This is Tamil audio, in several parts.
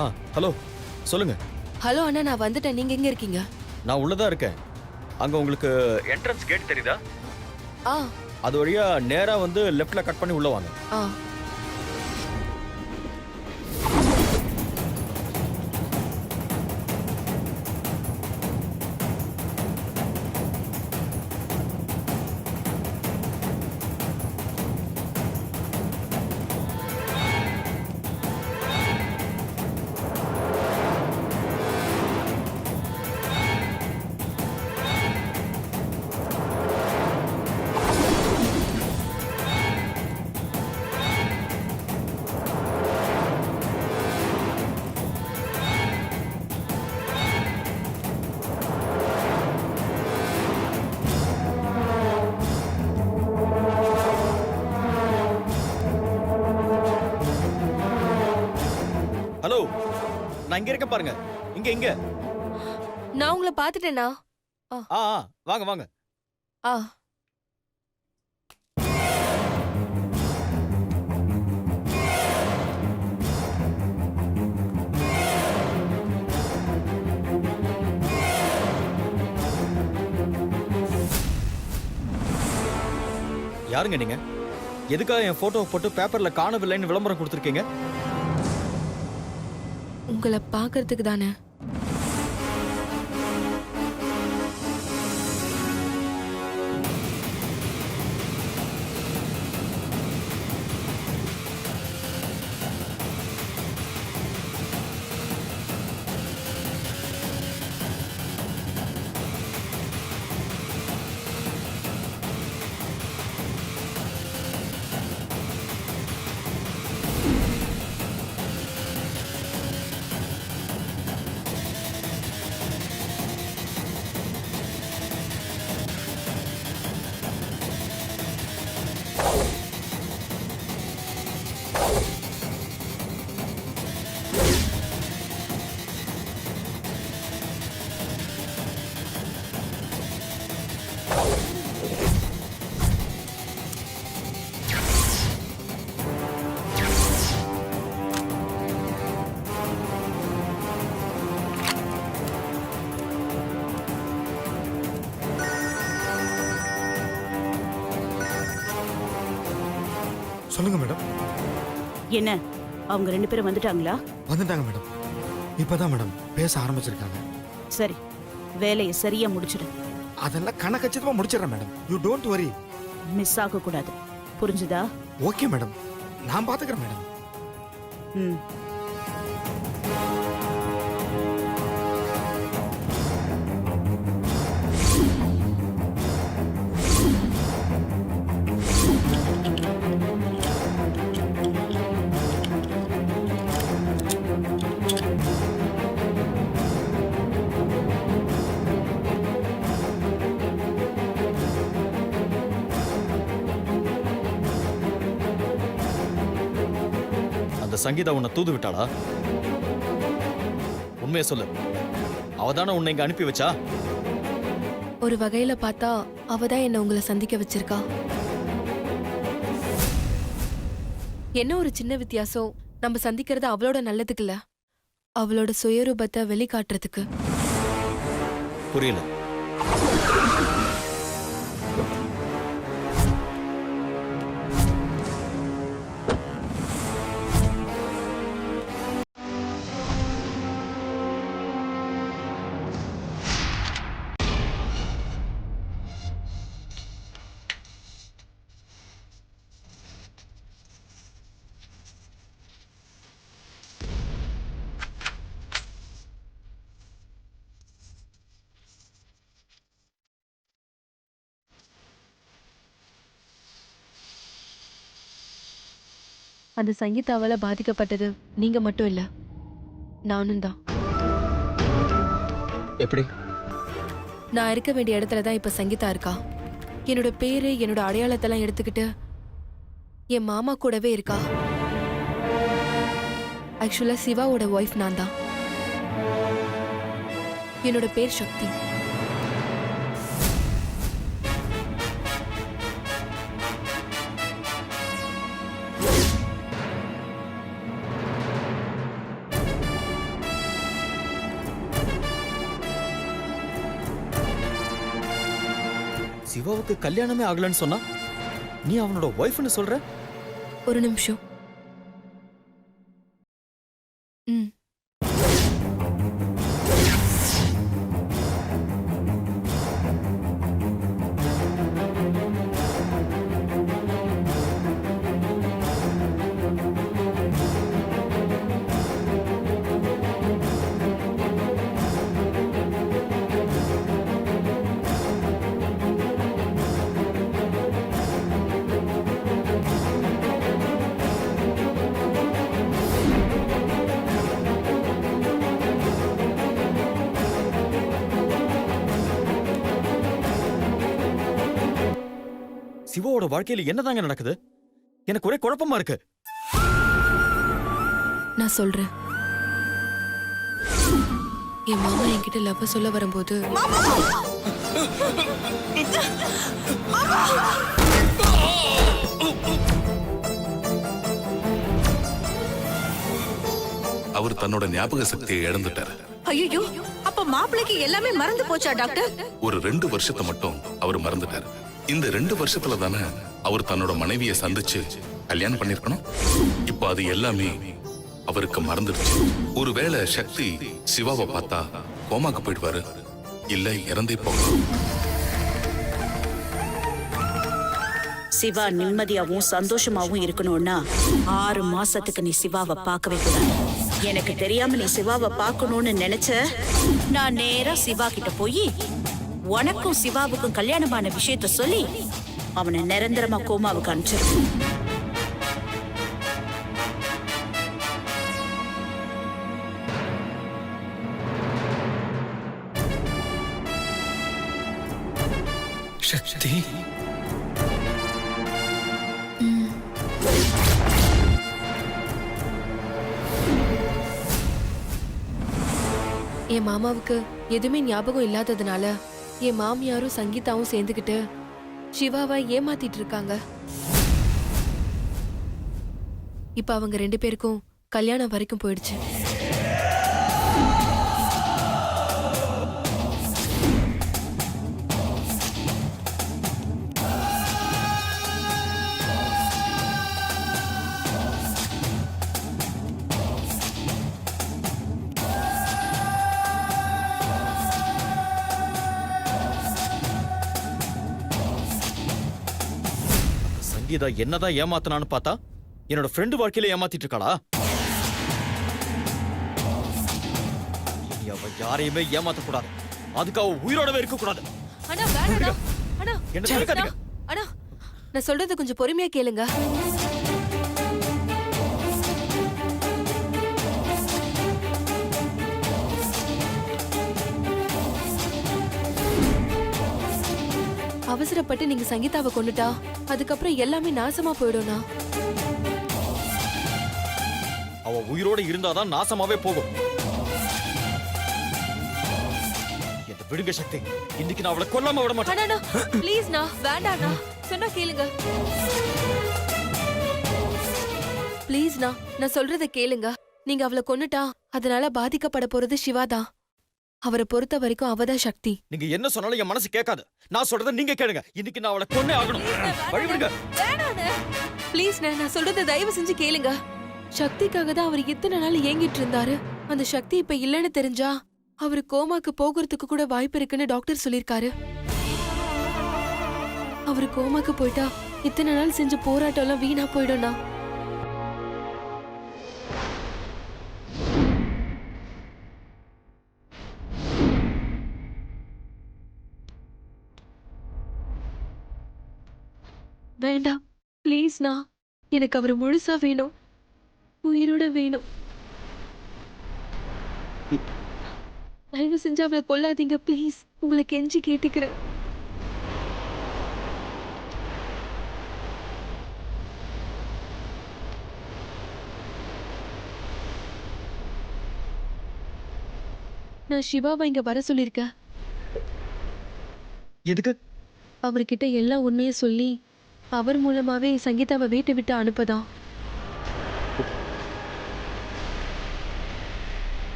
ஆ ஹலோ சொல்லுங்க. ஹலோ அண்ணா, நான் வந்துட்டேன். நீங்க எங்க இருக்கீங்க? நான் உள்ளதா இருக்கேன். அங்க உங்களுக்கு என்ட்ரன்ஸ் கேட் தெரியுதா? ஆ அது வழியா நேரா வந்து லெஃப்ட்ல கட் பண்ணி உள்ள வாங்க. ஆ ஹலோ, நான் இங்க இருக்கேன் பாருங்க. இங்க இங்க. நான் உங்களை பார்த்துட்டேனா? ஆ வாங்க வாங்க. ஆ யாருங்க நீங்க? எதுக்காக என் போட்டோ போட்டு பேப்பர்ல காணவில்லைன்னு விளம்பரம் கொடுத்துருக்கீங்க? உங்களை பார்க்கறதுக்கு தானே. சொல்லுங்க மேடம். என்ன அவங்க 2 பேரும் வந்துட்டாங்களா? வந்துட்டாங்க மேடம். இப்பதான் மேடம் பேச ஆரம்பிச்சிருக்காங்க. சரி, வேலையை சரியா முடிச்சிடு. அதெல்லாம் கணக்கச்சிதமா முடிச்சிடறேன் madam. You don't worry. Miss ஆக கூடாது, புரிஞ்சுதா? ஓகே மேடம், நான் பாத்துக்கிறேன் மேடம். ம். அந்த சங்கீதா உன்னை தூது விட்டாளா? உண்மையை சொல்லு. அவதானே உன்னை இங்க அனுப்பி வச்சா? ஒரு வகையில பார்த்தா அவ தான் என்ன உங்களை சந்திக்க வச்சிருக்கா. என்ன ஒரு சின்ன வித்தியாசம். நம்ம சந்திக்கிறது அவளோட நல்லதுக்கு இல்ல, அவளோட சுயரூபத்தை வெளிக்காட்டுறதுக்கு. புரியல. அந்த சங்கீதாவால பாதிக்கப்பட்டது நீங்க மட்டும் இல்ல, நானும் தான். எப்படி? நான் இருக்க வேண்டிய இடத்துல தான் இப்ப சங்கீதா இருக்கா. என்னோட பேரு, என்னோட அடையாளத்தெல்லாம் எடுத்துக்கிட்டு என் மாமா கூடவே இருக்கா. ஆக்சுவலா சிவாவோட ஒய்ஃப் நான் தான். என்னோட பேர் சக்தி. சிவாவுக்கு கல்யாணமே ஆகலன்னு சொன்னா நீ அவனோட ஒய்ஃப்னு சொல்ற? ஒரு நிமிஷம். ம். சிவாவோட வாழ்க்கையில என்னதாங்க நடக்குது? எனக்கு ஒரே குழப்பமா இருக்கு. நான் சொல்றேன். என் மாமா என்கிட்ட லவ் சொல்ல வரும்போது அவர் தன்னோட ஞாபக சக்தியை இழந்துட்டாரு. ஐயோ, அப்ப மாப்பிளைக்கு எல்லாமே மறந்து போச்சா டாக்டர்? ஒரு 2 வருஷத்தை மட்டும் அவர் மறந்துட்டாரு. இந்த 2 வருஷத்துல தானே அவர் தன்னோட மனைவியை சந்திச்சு கல்யாணம் பண்ணிருக்கணும். இப்ப அது எல்லாமே அவருக்கு மறந்துடுச்சு. ஒருவேளை சக்தி சிவாவை பார்த்தா கோமாக்கு போயிடுவாரு, இல்ல இறந்தே போகலாம். சிவா நிம்மதியாவும் சந்தோஷமாவும் இருக்கணும்னா 6 மாசத்துக்கு நீ சிவாவை பார்க்கவே கூடாது. எனக்கு தெரியாம நீ சிவாவை பார்க்கணும்னு நினைச்ச, நான் நேரா சிவா கிட்ட போய் உனக்கும் சிவாவுக்கும் கல்யாணமான விஷயத்த சொல்லி அவனை நிரந்தரமா கோமாவுக்கு அனுப்பிச்சிருக்கேன். சக்தி, என் மாமாவுக்கு எதுவுமே ஞாபகம் இல்லாததுனால என் மாமியாரும் சங்கீதாவும் சேர்ந்துக்கிட்டு சிவாவை ஏமாத்திட்டு இருக்காங்க. இப்ப அவங்க 2 பேருக்கும் கல்யாணம் வரைக்கும் போயிடுச்சு. சங்கீதா என்னதான் ஏமாத்தனான்னு பார்த்தா என்னோட ஃப்ரெண்டு வாழ்க்கையில ஏமாத்திட்டு இருக்காளா? இனி அவ யாரையுமே ஏமாத்த கூடாது. அதுக்கு அவ உயிரோடவே இருக்க கூடாது. அண்ணா வேணாண்ணா. அண்ணா என்ன தடுக்காதீங்க. அண்ணா நான் சொல்றது கொஞ்சம் பொறுமையா கேளுங்க. அவசரப்பட்டு நீங்க சங்கீதாவை கொண்டுட்டா அதுக்கப்புறம் எல்லாமே நாசமா போயிடும்னா. அவ உயிரோட இருந்தாதான் நாசமாவே போகும். என்ன விடுங்க சக்தி, இன்னைக்கு நான் அவளை கொல்லாம விட மாட்டேன். அண்ணா ப்ளீஸ்ண்ணா, வேண்டாண்ணா, சொன்னா கேளுங்க. ப்ளீஸ்ண்ணா, நான் சொல்றத கேளுங்க. நீங்க அவளை கொன்னுட்டா அதனால பாதிக்கப்பட போறது சிவாதான். அவரை பொறுத்த வரைக்கும் அவதான் சக்தி. நீங்க என்ன சொன்னாலும் என் மனசு கேட்காது. நான் சொல்றத நீங்க கேளுங்க. இன்னைக்கு நான் அவளை கொன்னே ஆகணும். வழிவிடுங்க. ப்ளீஸ்ண்ணா, நான் சொல்றத தயவு செஞ்சு கேளுங்க. சக்திக்காக தான் அவர் இத்தனை நாள் ஏங்கிட்டு இருந்தாரு. அந்த சக்தி இப்ப இல்லைன்னு தெரிஞ்சா அவரு கோமாக்கு போகிறதுக்கு கூட வாய்ப்பு இருக்குன்னு டாக்டர் சொல்லிருக்காரு. அவரு கோமாக்கு போயிட்டா இத்தனை நாள் செஞ்ச போராட்டம் எல்லாம் வீணா போயிடும்னா. வேண்டாம் ப்ளீஸ்ண்ணா, எனக்கு அவர் முழுசா வேணும், உயிரோட வேணும். தயவு செஞ்சு அவளை கொல்லாதீங்க ப்ளீஸ், உங்களை கெஞ்சி கேட்டுக்கிறேன். நான் சிவாவை இங்க வர சொல்லியிருக்கேன். எதுக்கு? அவர்கிட்ட எல்லா உண்மையை சொல்லி அவர் மூலமாவே சங்கீதாவை வீட்டை விட்டு அனுப்பதான்.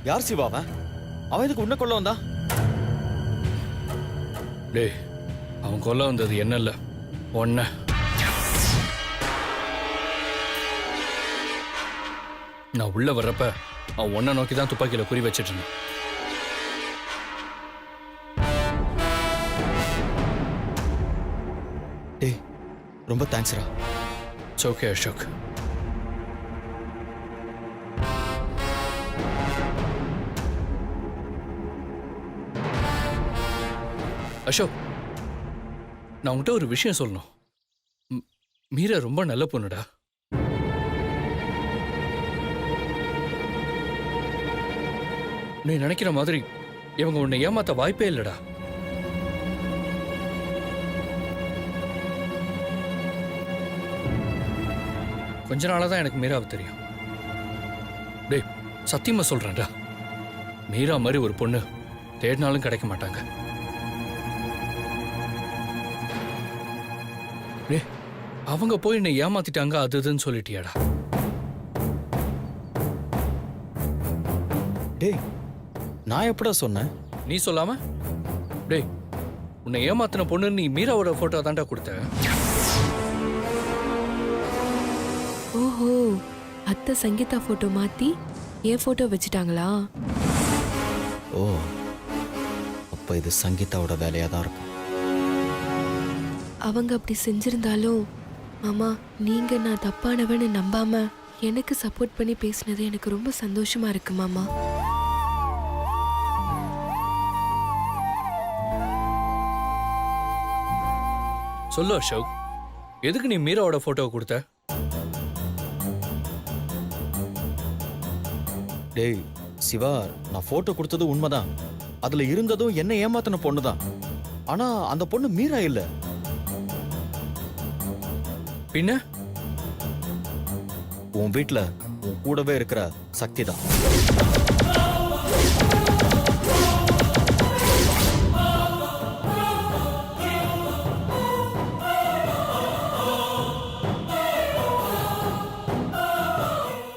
யார் சிவா அவன்? அவன் இதுக்கு உன்ன கொள்ள வந்தா? டேய், அவன் கொல்ல வந்தது என்ன இல்ல ஒன்ன. நான் உள்ள வர்றப்ப அவன் ஒன்ன நோக்கி தான் துப்பாக்கியில குறி வச்சிட்டு இருந்தான். டேய், ரொம்ப தேங்க்ஸ்ரா. It's okay Ashok. அசோக், நான் உன்கிட்ட ஒரு விஷயம் சொல்லணும். மீரா ரொம்ப நல்ல பொண்ணுடா. நீ நினைக்கிற மாதிரி இவங்க உன்னை ஏமாத்த வாய்ப்பே இல்லடா. கொஞ்ச நாளா தான் எனக்கு மீராவை தெரியும். டேய், சத்தியமா சொல்றேன்டா, மீரா மாதிரி ஒரு பொண்ணு தேடினாலும் கிடைக்க மாட்டாங்க. டேய், அவங்க போய் என்னை ஏமாத்திட்டாங்க அது இதுன்னு சொல்லிட்டியாடா. டேய், நான் எப்படா சொன்னேன்? நீ சொல்லாம? டேய், உன்னை ஏமாத்தின பொண்ணு நீ மீராவோட போட்டோ தான்டா கொடுத்த. ஓஹோ, அத்தை சங்கீதா போட்டோ மாத்தி என் போட்டோ வச்சுட்டாங்களா? ஓ, அப்ப இது சங்கீதாவோட வேலையா தான் இருக்கும். அவங்க அப்படி செஞ்சிருந்தாலும் மாமா, நீங்க நான் தப்பானவன்னு நம்பாம எனக்கு சப்போர்ட் பண்ணி பேசினது எனக்கு ரொம்ப சந்தோஷமா இருக்கு மாமா. சொல்லு அசோக், எதுக்கு நீ மீராவோட போட்டோவை கொடுத்த? டேய் சிவா, நான் போட்டோ கொடுத்தது உண்மைதான். அதுல இருந்ததும் என்ன ஏமாத்தின பொண்ணுதான். ஆனா அந்த பொண்ணு மீரா இல்ல. பின்ன உன் வீட்ல உன் கூடவே இருக்கிற சக்தி தான்.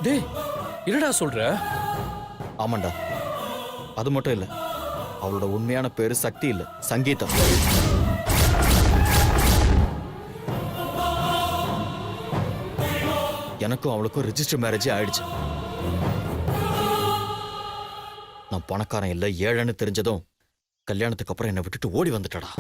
டேய், என்னடா சொல்ற? ஆமாண்டா, அது மட்டும் இல்ல, அவளோட உண்மையான பேரு சக்தி இல்ல, சங்கீதா. எனக்கும் அவளுக்கும் ரெஜிஸ்டர் மேரேஜே ஆயிடுச்சு. நான் பணக்காரன் இல்ல, ஏழைன்னு தெரிஞ்சதும் கல்யாணத்துக்கு அப்புறம் என்னை விட்டுட்டு ஓடி வந்துட்டடா.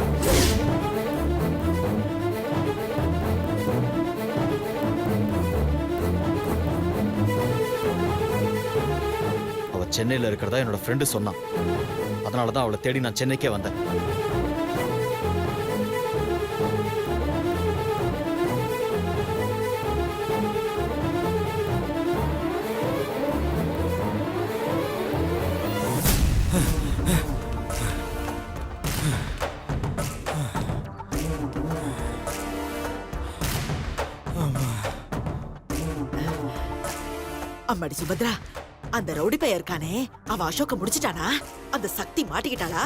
அவ சென்னையில இருக்கிறதா என்னோட ஃப்ரெண்டு சொன்னான். அதனாலதான் அவளை தேடி நான் சென்னைக்கே வந்தேன். அம்மாடி சுபத்ரா, அந்த ரவுடி பையன் இருக்கானே, அவன் அசோக்க முடிச்சிட்டானா? அந்த சக்தி மாட்டிக்கிட்டாளா?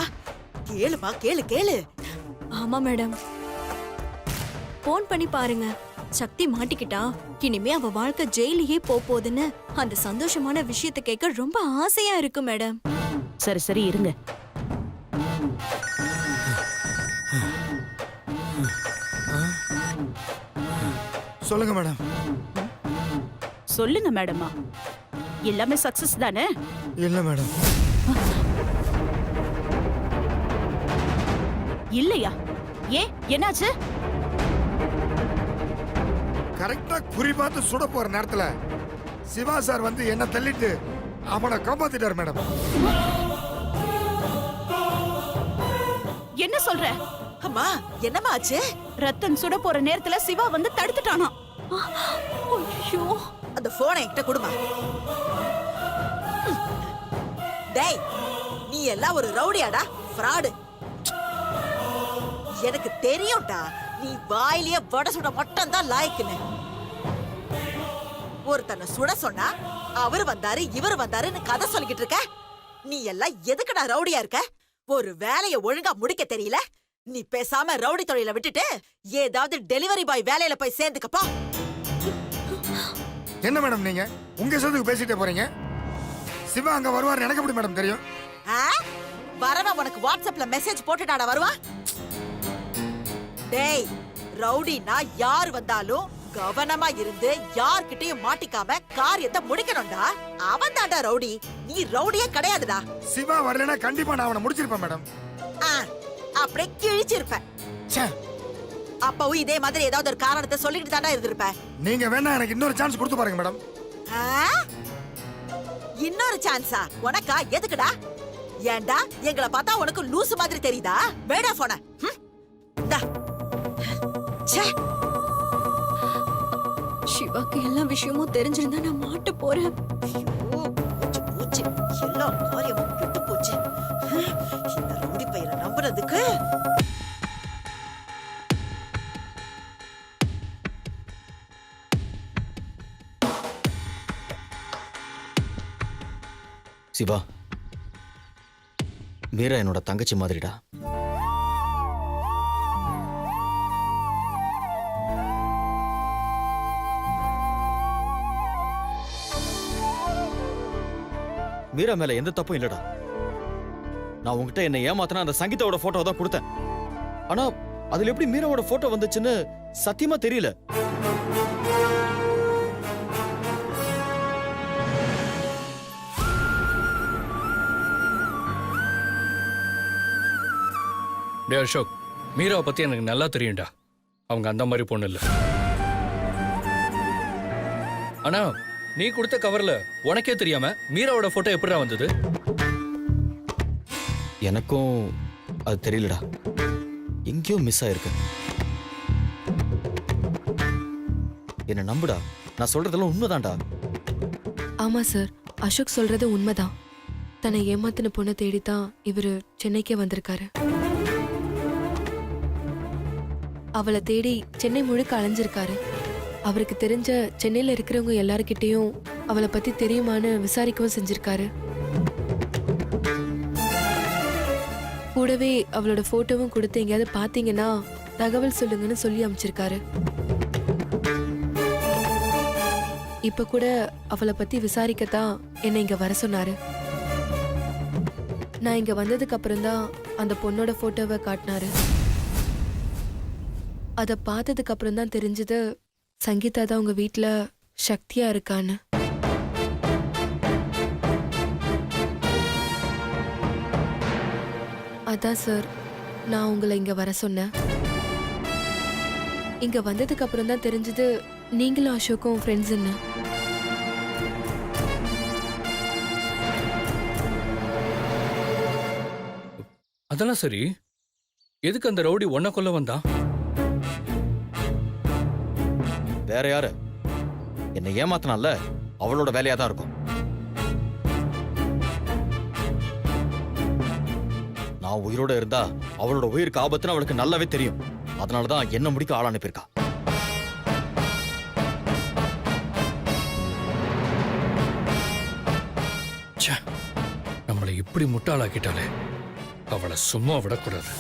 கேளுமா, கேளு கேளு. ஆமா மேடம், போன் பண்ணி பாருங்க. சக்தி மாட்டிக்கிட்டா, இனிமே அவ வாழ்க்கை ஜெயிலையே போகுதுன்னு அந்த சந்தோஷமான விஷயத்தை கேட்க ரொம்ப ஆசையா இருக்கு மேடம். சரி சரி இருங்க. சொல்லுங்க மேடம். சொல்லுங்க மேடமா, எல்லாமே சக்சஸ் தானே? இல்ல மேடம். இல்லையா? ஏன், என்னாச்சு? கரெக்டா குறி பார்த்து சுட போற நேரத்துல சிவா சார் வந்து என்ன தள்ளிட்டு அவனை காப்பாத்திட்டார் மேடம். என்ன சொல்ற? அம்மா என்னம்மா ஆச்சு? ரத்தன் சுட போற நேரத்துல சிவா வந்து தடுத்துட்டானா? ஐயோ! அந்த போனை என்கிட்ட கொடுமா. டேய், நீ எல்லாம் ஒரு ரவுடியாடா, ஃப்ராடு. எனக்கு தெரியும்டா, நீ வாயிலேயே வடை சுட மட்டும் தான் லாய்க்குன்னு. ஒருத்தனை சுட சொன்னா அவர் வந்தாரு இவர் வந்தாருன்னு கதை சொல்லிக்கிட்டு இருக்க. நீ எல்லாம் எதுக்குடா ரவுடியா இருக்க? ஒரு வேலைய ஒழுங்கா முடிக்க தெரியல. நீ பேசாம ரவுடி தொழில விட்டுட்டு ஏதாவது டெலிவரி பாய் வேலையில போய் சேர்ந்துக்கப்போ. என்ன மேடம் நீங்க உங்க இஷ்டத்துக்கு பேசிட்டே போறீங்க? சிவா அங்க வருவார் எனக்கு எப்படி மேடம் தெரியும்? வரவன் உனக்கு வாட்ஸ்அப்ல மெசேஜ் போட்டுட்டாடா வருவான். டேய், ரவுடினா யார் வந்தாலும் கவனமா இருந்து யார்கிட்டயும் மாட்டிக்காம காரியத்தை முடிக்கணும்டா. அவன் தாண்டா ரவுடி, நீ ரவுடியே கிடையாதுடா. சிவா வரலனா கண்டிப்பா நான் அவனை முடிச்சிருப்பேன் மேடம். அப்படியே கிழிச்சிருப்பேன். அப்பவும் இதே மாதிரி ஏதாவது ஒரு காரணத்தை சொல்லிட்டு தாண்டா இருந்திருப்ப. நீங்க வேணா எனக்கு இன்னொரு சான்ஸ் கொடுத்து பாருங்க மேடம். இன்னொரு சான்ஸா? உனக்கா? எதுக்குடா? ஏண்டா எங்களை பார்த்தா உனக்கு லூசு மாதிரி தெரியுதா? வேடா போன. சிவாக்கு எல்லா விஷயமும் தெரிஞ்சிருந்தா நான் மாட்ட போறேன். போச்சு எல்லா காரியமும் கெட்டு போச்சு. இந்த ரவுடி பையனை நம்புறதுக்கு. சிவா, மீரா என்னோட தங்கச்சி மாதிரிடா. மீரா மேல எந்த தப்பும் இல்லடா. நான் உங்ககிட்ட என்ன ஏமாத்தினா அந்த சங்கீதாவோட போட்டோ தான் கொடுத்தேன். ஆனா அதுல எப்படி மீராவோட போட்டோ வந்துச்சுன்னு சத்தியமா தெரியல. டே அசோக், மீராவை பத்தி எனக்கு நல்லா தெரியும்டா. அவங்க அந்த மாதிரி பொண்ணு இல்ல. ஆனா நீ கொடுத்த கவர்ல உனக்கே தெரியாம மீராவோட போட்டோ எப்படிடா வந்தது? எனக்கும் அது தெரியலடா. எங்கேயோ மிஸ் ஆயிருக்கு. என்ன நம்புடா, நான் சொல்றதெல்லாம் உண்மைதான்டா. ஆமா சார், அசோக் சொல்றது உண்மைதான். தன்னை ஏமாத்தின பொண்ணை தேடித்தான் இவரு சென்னைக்கே வந்திருக்காரு. அவளை தேடி சென்னை முழுக்க அலைஞ்சிருக்காரு. அவருக்கு தெரிஞ்ச சென்னையில இருக்கிறவங்க எல்லார்கிட்டையும் அவளை பத்தி தெரியுமான்னு விசாரிக்கவும் செஞ்சிருக்காரு. கூடவே அவளோட போட்டோவும் கொடுத்து எங்கேயாவது பாத்தீங்கன்னா தகவல் சொல்லுங்கன்னு சொல்லி அமைச்சிருக்காரு. இப்ப கூட அவளை பத்தி விசாரிக்கத்தான் என்னை இங்க வர சொன்னாரு. நான் இங்க வந்ததுக்கு அப்புறம் தான் அந்த பொண்ணோட போட்டோவை காட்டினாரு. அதை பார்த்ததுக்கு அப்புறம் தான் தெரிஞ்சது சங்கீதா தான் உங்க வீட்டுல சக்தியா இருக்கான்னு. அதான் சார் நான் உங்களை இங்க வர சொன்னேன். இங்க வந்ததுக்கு அப்புறம் தான் தெரிஞ்சது நீங்களும் அசோக்கும் ஃப்ரெண்ட்ஸ்ன்னு. அதெல்லாம் சரி, எதுக்கு அந்த ரவுடி ஒன்ன கொல்ல வந்தான்? வேற யாரு? என்னை ஏமாத்தினால அவளோட வேலையா தான் இருக்கும். நான் உயிரோட இருந்தா அவளோட உயிருக்கு ஆபத்துன்னு அவளுக்கு நல்லாவே தெரியும். அதனாலதான் என்ன முடிக்க ஆள் அனுப்பியிருக்கா. நம்மளை இப்படி முட்டாளாக்கிட்டாலே அவளை சும்மா விடக்கூடாது.